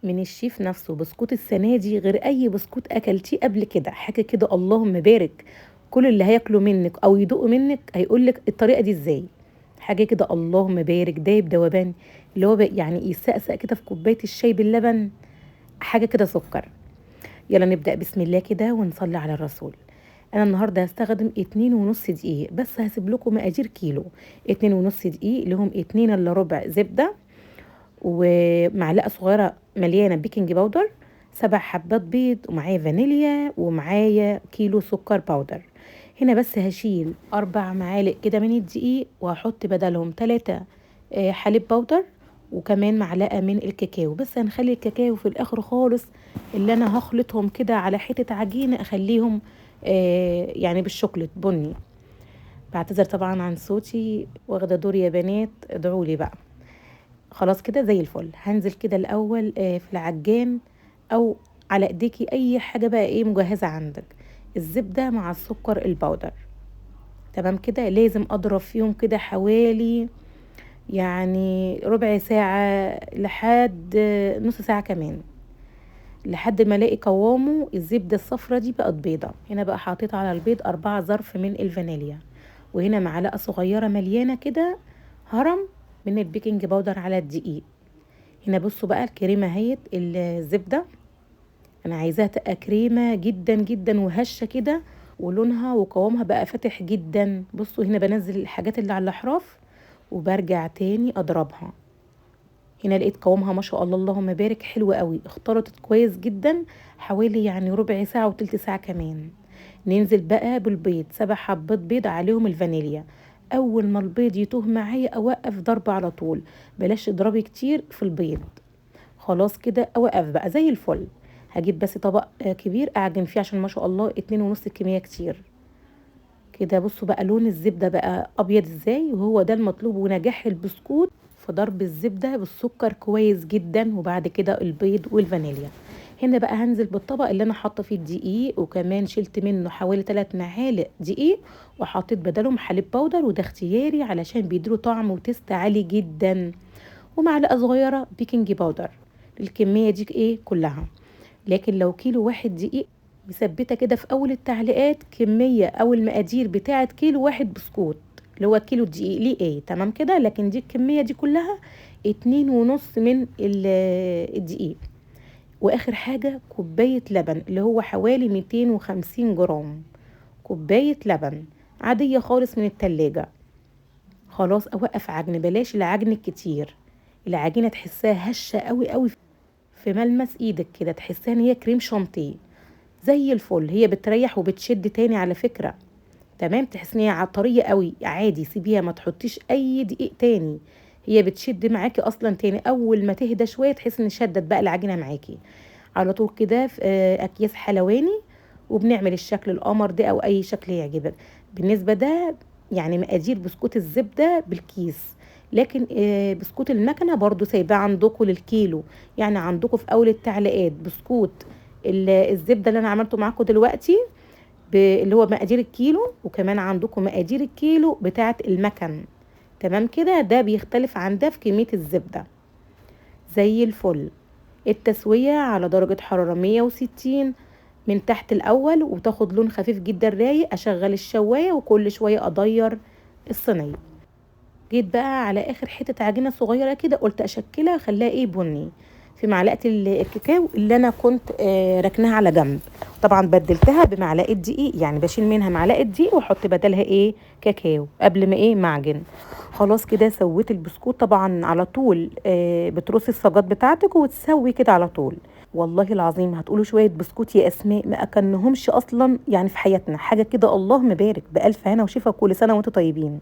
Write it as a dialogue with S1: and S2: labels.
S1: من الشيف نفسه. بسكوت السنة دي غير أي بسكوت أكلتيه قبل كده، حاجة كده اللهم بارك. كل اللي هياكلوا منك أو يدوقوا منك هيقولك الطريقة دي ازاي. حاجة كده اللهم بارك، دايب دوبان، اللي هو يعني يسقسق كده في كوباية الشاي باللبن، حاجة كده سكر. يلا نبدأ بسم الله كده ونصلي على الرسول. انا النهارده هستخدم 2.5 دقيق بس، هسيب لكم مقادير كيلو. 2.5 دقيق لهم 2 الا ربع زبدة، ومعلقة صغيرة مليانة بيكنج باودر، 7 حبات بيض، ومعايا فانيليا، ومعايا كيلو سكر باودر. هنا بس هشيل 4 معالق كده من الدقيق، وهحط بدلهم 3 حليب باودر، وكمان معلقة من الكاكاو. بس هنخلي الكاكاو في الآخر خالص، اللي أنا هخلطهم كده على حتة عجينة أخليهم يعني بالشوكولات بني. بعتذر طبعا عن صوتي، واخدة دور يا بنات، ادعولي بقى. خلاص كده زي الفل. هنزل كده الاول في العجان، او على ايديكي اي حاجه بقى ايه مجهزه عندك. الزبده مع السكر البودر، تمام كده. لازم اضرب فيهم كده حوالي يعني ربع ساعه لحد نص ساعه كمان، لحد ما الاقي قوامه الزبده الصفرة دي بقت بيضه. هنا بقى حطيت على البيض 4 ظرف من الفانيليا، وهنا معلقه صغيره مليانه كده هرم من البيكنج باودر على الدقيق. هنا بصوا بقى الكريمة اهيت، الزبدة انا عايزاها تبقى كريمة جدا جدا وهشة كده، ولونها وقوامها بقى فاتح جدا. بصوا هنا بنزل الحاجات اللي على الاحراف وبرجع تاني اضربها. هنا لقيت قوامها ما شاء الله اللهم بارك حلو قوي، اختلطت كويس جدا، حوالي يعني ربع ساعة وتلت ساعة كمان. ننزل بقى بالبيض، 7 حبات بيض عليهم الفانيليا. اول ما البيض يتوه معايا اوقف ضرب على طول، بلاش تضربي كتير في البيض. خلاص كده اوقف بقى زي الفل. هجيب بس طبق كبير اعجن فيه، عشان ما شاء الله 2.5 الكمية كتير كده. بصوا بقى لون الزبدة بقى ابيض ازاي، وهو ده المطلوب. ونجاح البسكوت في ضرب الزبدة بالسكر كويس جدا، وبعد كده البيض والفانيليا. هنا بقى هنزل بالطبق اللي انا حاطه فيه الدقيق، وكمان شلت منه حوالي 3 معالق دقيق، وحطيت بدلهم حليب باودر، وده اختياري علشان بيديله طعم وتست عالي جدا، ومعلقه صغيره بيكنج باودر. الكميه دي ايه كلها. لكن لو كيلو واحد دقيق، مثبته كده في اول التعليقات كميه او المقادير بتاعه كيلو واحد بسكوت، اللي هو كيلو دقيق ليه ايه، تمام كده. لكن دي الكميه دي كلها 2.5 من الدقيق. واخر حاجه كوبايه لبن، اللي هو حوالي 250 جرام، كوبايه لبن عاديه خالص من التلاجة. خلاص اوقف عجن، بلاش العجن الكتير. العجينه تحسها هشه قوي قوي، في ملمس ايدك كده تحسها ان هي كريم شانتيه زي الفل. هي بتريح وبتشد تاني على فكره، تمام. تحس ان هي طريه قوي، عادي سيبيها ما تحطيش اي دقيق تاني، هي بتشد معاكي اصلا تاني. اول ما تهدى شويه تحس ان شدت بقى العجينه معاكي على طول كده. في اكياس حلواني، وبنعمل الشكل القمر ده او اي شكل يعجبك. بالنسبه ده يعني مقادير بسكوت الزبده بالكيس. لكن بسكوت المكنه برضو سايباه عندكم للكيلو. يعني عندكم في اول التعليقات بسكوت الزبده اللي انا عملته معاكم دلوقتي، اللي هو مقادير الكيلو، وكمان عندكم مقادير الكيلو بتاعه المكن، تمام كده. ده بيختلف عن ده في كميه الزبده. زي الفل. التسوية على درجة حرارة 160 من تحت الأول، وتاخد لون خفيف جدا رايق. أشغل الشواية وكل شوية أضير الصينية. جيت بقى على آخر حتة عجينة صغيرة كده، قلت أشكلها خلاها إيه بني، في معلقة الكاكاو اللي أنا كنت ركناها على جنب. طبعا بدلتها بمعلقة دقيق، يعني بشيل منها معلقة دقيق واحط بدلها ايه كاكاو قبل ما ايه معجن. خلاص كده سويت البسكوت. طبعا على طول بترصي الصاجات بتاعتك وتسوي كده على طول. والله العظيم هتقولوا شوية بسكوت يا أسماء ما أكلناهمش أصلا يعني في حياتنا. حاجة كده اللهم بارك، بألف هنا وشفا، كل سنة وانتم طيبين.